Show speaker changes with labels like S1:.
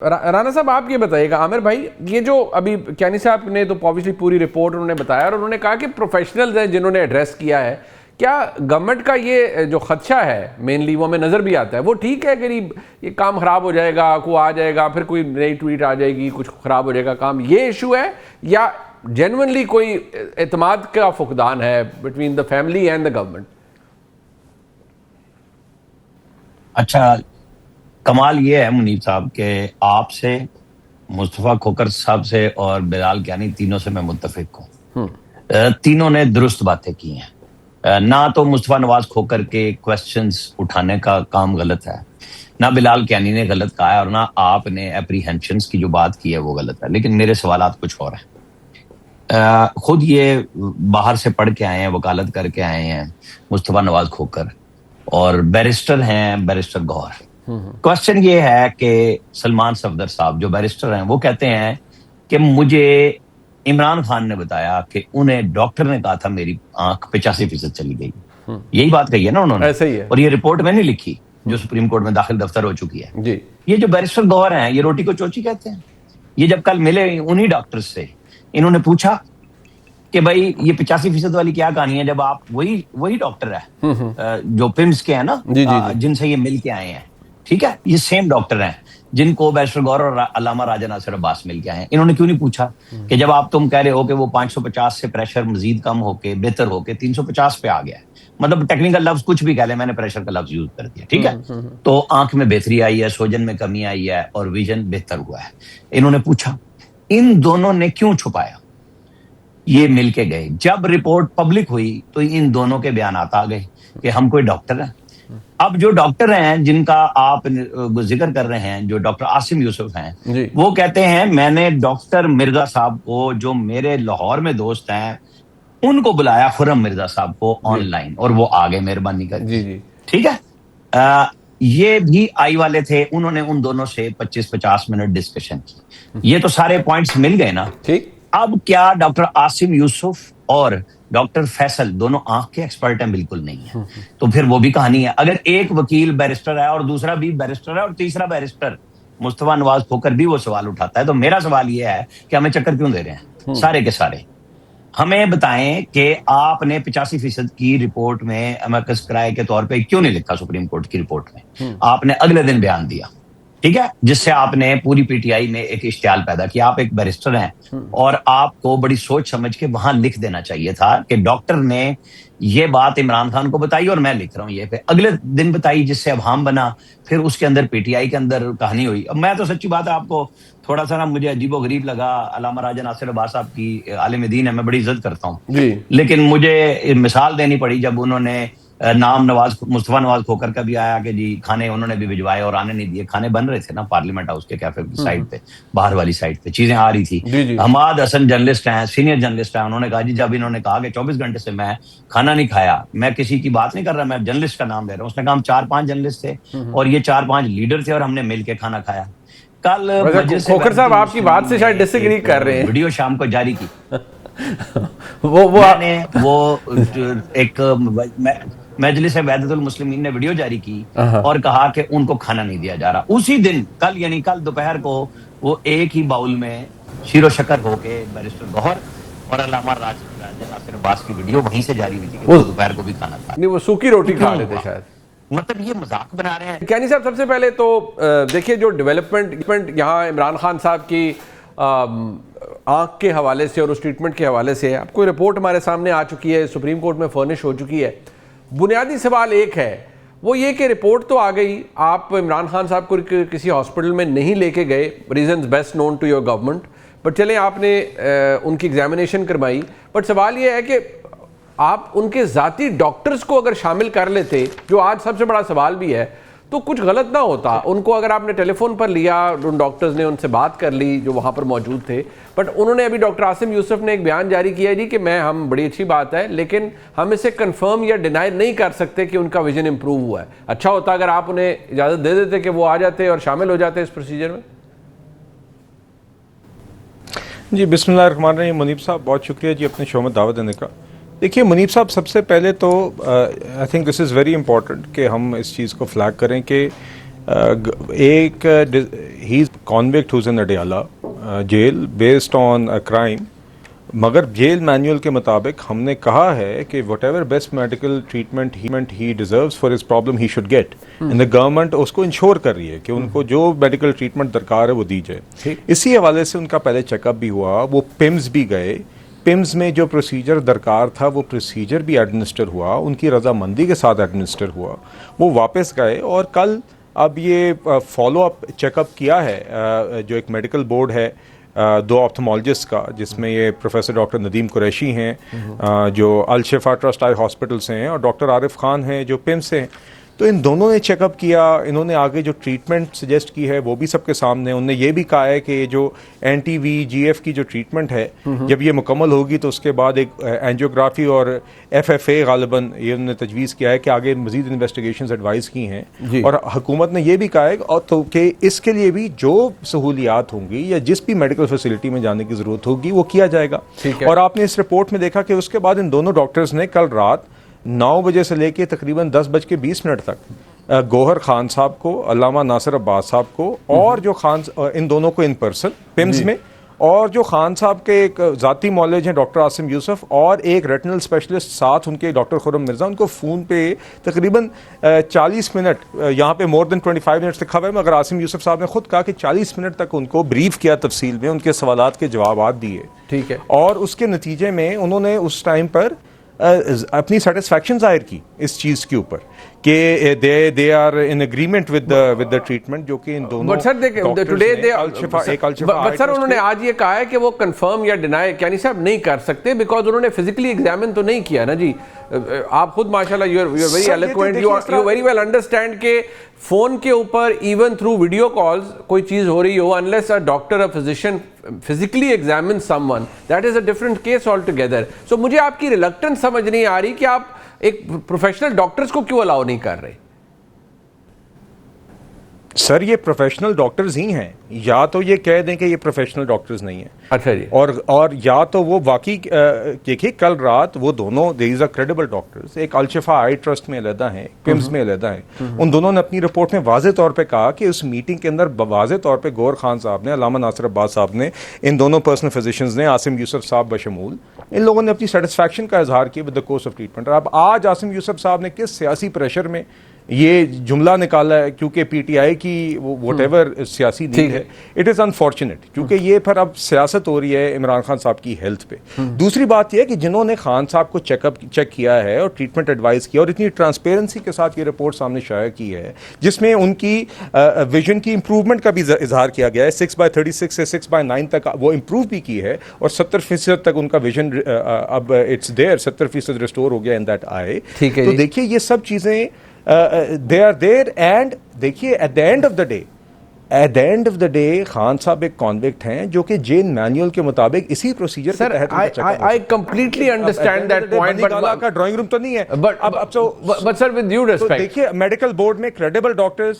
S1: राना साहब आप ये बताइएगा, आमिर भाई, ये जो अभी क्यानी साहब ने तो ऑब्वियसली पूरी रिपोर्ट उन्होंने बताया और उन्होंने कहा कि प्रोफेशनल्स हैं जिन्होंने एड्रेस किया है, क्या गवर्नमेंट का ये जो खदशा है मेनली वो हमें नज़र भी आता है, वो ठीक है कि ये काम ख़राब हो जाएगा, को आ जाएगा, फिर कोई नई ट्वीट आ जाएगी, कुछ ख़राब हो जाएगा काम, ये इशू है या जेन्युइनली कोई एतमाद का फुकदान है between the family and the government?
S2: अच्छा, कमाल ये है मुनीब साहब के आपसे, मुस्तफ़ा खोकर साहब से और बिलाल क्यानी तीनों से मैं मुत्तफिक हूँ। तीनों ने दुरुस्त बातें की हैं। ना तो मुस्तफ़ा नवाज खोकर के क्वेश्चंस उठाने का काम गलत है, ना बिलाल क्यानी ने गलत कहा है, और ना आपने एप्रीहेंशंस की जो बात की है वो गलत है। लेकिन मेरे सवालात कुछ और हैं। खुद ये बाहर से पढ़ के आए हैं, वकालत करके आए हैं मुस्तफ़ा नवाज खोकर, और बैरिस्टर हैं बैरिस्टर गौहर। क्वेश्चन ये है कि सलमान सफदर साहब जो बैरिस्टर हैं वो कहते हैं कि मुझे इमरान खान ने बताया कि उन्हें डॉक्टर ने कहा था मेरी आंख 85% चली गई। यही बात कही है ना उन्होंने,
S1: ऐसा ही है।
S2: और ये रिपोर्ट मैंने लिखी जो सुप्रीम कोर्ट में दाखिल दफ्तर हो चुकी है
S1: जी।
S2: ये जो बैरिस्टर गौहर हैं ये रोटी को चोची कहते हैं। ये जब कल मिले उन्हीं डॉक्टर से, इन्होंने पूछा कि भाई ये 85% वाली क्या कहानी है, जब आप वही डॉक्टर है जो पिम्स के हैं ना, जिनसे ये मिल के आए हैं, ठीक है, ये सेम डॉक्टर हैं जिनको बैरिस्टर गौहर और अल्लामा राजा नासिर अब्बास मिल के आए हैं। इन्होंने क्यों नहीं पूछा कि जब तुम कह रहे हो कि वो 550 से प्रेशर मजीद कम होके बेहतर होके 350 पे आ गया है, मतलब टेक्निकल लफ्ज कुछ भी कह ले, मैंने प्रेशर का लफ्ज यूज कर दिया, ठीक है, तो आंख में बेहतरी आई है, सोजन में कमी आई है और विजन बेहतर हुआ है। इन्होंने पूछा, इन दोनों ने क्यों छुपाया? ये मिलके गए, जब रिपोर्ट पब्लिक हुई तो इन दोनों के बयान आ गए कि हम कोई डॉक्टर हैं। अब जो डॉक्टर हैं जिनका आप जिक्र कर रहे हैं, जो डॉक्टर आसिम यूसुफ हैं, वो कहते हैं मैंने डॉक्टर मिर्जा साहब को, जो मेरे लाहौर में दोस्त हैं, उनको बुलाया, खुर्रम मिर्जा साहब को ऑनलाइन, और वो आगे मेहरबानी करके, ठीक है। ये भी आई वाले थे, उन्होंने उन दोनों से 25-50 मिनट डिस्कशन की। ये तो सारे पॉइंट्स मिल गए ना।
S1: ठीक।
S2: अब क्या डॉक्टर आसिम यूसुफ और डॉक्टर फैसल दोनों आंख के एक्सपर्ट हैं? बिल्कुल नहीं है। तो फिर वो भी कहानी है। अगर एक वकील बैरिस्टर है और दूसरा भी बैरिस्टर है और तीसरा बैरिस्टर मुस्तफा नवाज खोकर भी वो सवाल उठाता है, तो मेरा सवाल ये है कि हमें चक्कर क्यों दे रहे हैं सारे के सारे? हमें बताएं कि आपने 85% की रिपोर्ट में अमेकस किराए के तौर पे क्यों नहीं लिखा सुप्रीम कोर्ट की रिपोर्ट में? आपने अगले दिन बयान दिया, ठीक है, जिससे आपने पूरी पीटीआई में एक इश्तियाल पैदा किया। आप एक बैरिस्टर हैं और आपको बड़ी सोच समझ के वहां लिख देना चाहिए था कि डॉक्टर ने ये बात इमरान खान को बताई और मैं लिख रहा हूं ये पे, अगले दिन बताई, जिससे अभाम बना। फिर उसके अंदर पीटीआई के अंदर कहानी हुई। अब मैं तो सच्ची बात है, आपको थोड़ा सा ना मुझे अजीबो गरीब लगा, अल्लामा राजा नासिर अब्बास साहब की आलिम दीन है, मैं बड़ी इज्जत करता हूँ, लेकिन मुझे मिसाल देनी पड़ी जब उन्होंने नाम मुस्तफा नवाज खोकर का भी आया कि जी खाने उन्होंने भी भिजवाए और आने नहीं दिए। खाने बन रहे थे ना पार्लियामेंट हाउस के कैफे की साइड पे, बाहर वाली साइड पे चीजें आ रही थी। हमाद हसन जर्नलिस्ट हैं, सीनियर जर्नलिस्ट हैं, उन्होंने कहा जी जब इन्होंने कहा कि 24 घंटे से मैं खाना नहीं खाया, मैं किसी की बात नहीं कर रहा, मैं जर्नलिस्ट का नाम ले रहा हूँ, उसने कहा हम 4-5 जर्नलिस्ट थे और ये 4-5 लीडर थे और हमने मिलकर खाना खाया। कल
S1: खोकर साहब आपकी बात से शायद डिसएग्री कर रहे हैं।
S2: वीडियो शाम को जारी की
S1: मैंने
S2: एक मजलिस वहदतुल मुस्लिमीन ने वीडियो जारी की और कहा कि उनको खाना नहीं दिया जा रहा। उसी दिन कल यानी कल दोपहर को वो एक ही बाउल में शीरो शक्कर होके बैरिस्टर गौहर और अल्लामा राजा नासिर अब्बास की वीडियो वहीं से जारी हुई थी कि वो दोपहर को भी खाना खा
S1: नहीं, वो सूखी रोटी खा रहे थे शायद।
S2: मतलब ये मजाक बना रहे हैं।
S1: क्यानी साहब, सबसे पहले तो देखिए जो डेवलपमेंट यहाँ इमरान खान साहब की आंख के हवाले से और उस ट्रीटमेंट के हवाले से आपको रिपोर्ट हमारे सामने आ चुकी है, सुप्रीम कोर्ट में फर्निश हो चुकी है। बुनियादी सवाल एक है, वो ये कि रिपोर्ट तो आ गई, आप इमरान खान साहब को किसी हॉस्पिटल में नहीं लेके गए, reasons best known to your government, but चले आपने उनकी एग्जामिनेशन करवाई। बट सवाल ये है कि आप उनके ज़ाती डॉक्टर्स को अगर शामिल कर लेते, जो आज सबसे बड़ा सवाल भी है, तो कुछ गलत ना होता। उनको अगर आपने टेलीफोन पर लिया, उन डॉक्टर्स ने उनसे बात कर ली जो वहाँ पर मौजूद थे, बट उन्होंने अभी डॉक्टर आसिम यूसुफ ने एक बयान जारी किया जी कि हम बड़ी अच्छी बात है, लेकिन हम इसे कंफर्म या डिनाई नहीं कर सकते कि उनका विजन इंप्रूव हुआ है। अच्छा होता अगर आप उन्हें इजाज़त दे देते कि वो आ जाते और शामिल हो जाते इस प्रोसीजर में।
S3: जी बिस्मिल्लाहिर्रहमानिर्रहीम। मुनीब साहब बहुत शुक्रिया जी अपने शो में दावत देने का। देखिए मुनीब साहब, सबसे पहले तो I think this is very important कि हम इस चीज़ को फ्लैग करें कि he is convict who's in Adiala gel based on a crime, मगर जेल मैनुअल के मुताबिक हमने कहा है कि what ever best medical treatment he deserves for his problem he should get, and the government उसको इंश्योर कर रही है कि उनको जो मेडिकल ट्रीटमेंट दरकार है वो दी जाए। इसी हवाले से उनका पहले चेकअप भी हुआ, वो पिम्स भी गए, पिम्स में जो प्रोसीजर दरकार था वो प्रोसीजर भी एडमिनिस्टर हुआ, उनकी रजामंदी के साथ एडमिनिस्टर हुआ, वो वापस गए और कल अब ये फॉलो अप चेकअप किया है जो एक मेडिकल बोर्ड है 2 ऑप्थेमोलॉजिस्ट का, जिसमें ये प्रोफेसर डॉक्टर नदीम कुरैशी हैं जो अल शिफा ट्रस्ट आई हॉस्पिटल से हैं और डॉक्टर आरिफ खान हैं जो पिम्स से हैं। तो इन दोनों ने चेकअप किया, इन्होंने आगे जो ट्रीटमेंट सजेस्ट की है वो भी सबके सामने, उन्होंने ये भी कहा है कि जो NTVGF की जो ट्रीटमेंट है जब ये मुकम्मल होगी तो उसके बाद एक एंजियोग्राफी और FFA गालिबन ये उन्होंने तजवीज़ किया है कि आगे मज़ीद इन्वेस्टिगेशंस एडवाइस की हैं, और हुकूमत ने ये भी कहा है और तो कि इसके लिए भी जो सहूलियात होंगी या जिस भी मेडिकल फैसिलिटी में जाने की ज़रूरत होगी वो किया जाएगा। और आपने इस रिपोर्ट में देखा कि उसके बाद इन दोनों डॉक्टर्स ने कल रात 9 बजे से लेके तकरीबन 10:20 तक गौहर खान साहब को, अल्लामा नासिर अब्बास साहब को और जो खान इन दोनों को इन पर्सन पिम्स में, और जो खान साहब के एक ज़ाती मौलज हैं डॉक्टर आसिम यूसुफ और एक रेटिनल स्पेशलिस्ट साथ उनके डॉक्टर खुर्रम मिर्ज़ा, उनको फ़ोन पे तकरीबन 40 मिनट, यहाँ पे मोर देन 25 मिनट्स लिखा हुआ है, मगर आसिम यूसुफ साहब ने खुद कहा कि 40 मिनट तक उनको ब्रीफ किया तफसील में, उनके सवालात के जवाब दिए।
S1: ठीक है।
S3: और उसके नतीजे में उन्होंने उस टाइम पर अपनी सेटिस्फैक्शन जाहिर की इस चीज़ के ऊपर कि they are in agreement with the treatment जो कि इन दोनों।
S1: बट सर देखिए टुडे दे बट सर उन्होंने आज ये कहा है कि वो कंफर्म या डिनाई यानी साहब नहीं कर सकते बिकॉज उन्होंने फिजिकली एग्जामिन तो नहीं किया ना जी। आप खुद माशाल्लाह you are very eloquent, you very well understand के फोन के ऊपर इवन थ्रू वीडियो कॉल्स कोई चीज हो रही हो, unless a doctor a physician physically examine someone, that is a different case all together. So मुझे आपकी रिलक्टेंस समझ नहीं आ रही कि आप एक प्रोफेशनल डॉक्टर्स को क्यों अलाउ नहीं कर रहे।
S3: सर ये प्रोफेशनल डॉक्टर्स ही हैं, या तो ये कह दें कि ये प्रोफेशनल डॉक्टर्स नहीं हैं।
S1: अच्छा जी।
S3: और या तो वो वाकई देखिए कल रात वो दोनों there is a credible doctors, एक अल शिफा आई ट्रस्ट में अलहदा हैं, पिम्स में अलहदा हैं, उन दोनों ने अपनी रिपोर्ट में वाज़ेह तौर पे कहा कि उस मीटिंग के अंदर वाज़ेह तौर पे गौहर खान साहब ने, अल्लामा नासिर अब्बास साहब ने, इन दोनों पर्सनल फिजिशियंस ने, आसिम यूसुफ साहब बशमूल, इन लोगों ने अपनी सेटिस्फैक्शन का इजहार किया with the course of treatment. और अब आज आसिम यूसुफ साहब ने किस सियासी प्रेशर में ये जुमला निकाला है, क्योंकि PTI की वट एवर सियासी नीड है, इट इज़ अनफॉर्चुनेट, क्योंकि ये फिर अब सियासत हो रही है इमरान खान साहब की हेल्थ पे। दूसरी बात यह है कि जिन्होंने खान साहब को चेक किया है और ट्रीटमेंट एडवाइस किया और इतनी ट्रांसपेरेंसी के साथ ये रिपोर्ट सामने शाया की है जिसमें उनकी विजन की इंप्रूवमेंट का भी इजहार किया गया है, 6/36 से 6/9 तक वो इंप्रूव भी की है और 70% तक उनका विजन अब इट्स देयर, 70% रिस्टोर हो गया इन दैट आई। तो देखिए ये सब चीज़ें they are there, and देखिए at the end of the day Khan साहब एक कॉन्विक्ट हैं जो कि जेल मैनुअल के मुताबिक इसी प्रोसीजर के तहत
S1: I completely understand that point, but
S3: का ड्राइंग रूम तो नहीं है।
S1: but sir with due respect,
S3: देखिए मेडिकल बोर्ड में क्रेडिबल डॉक्टर्स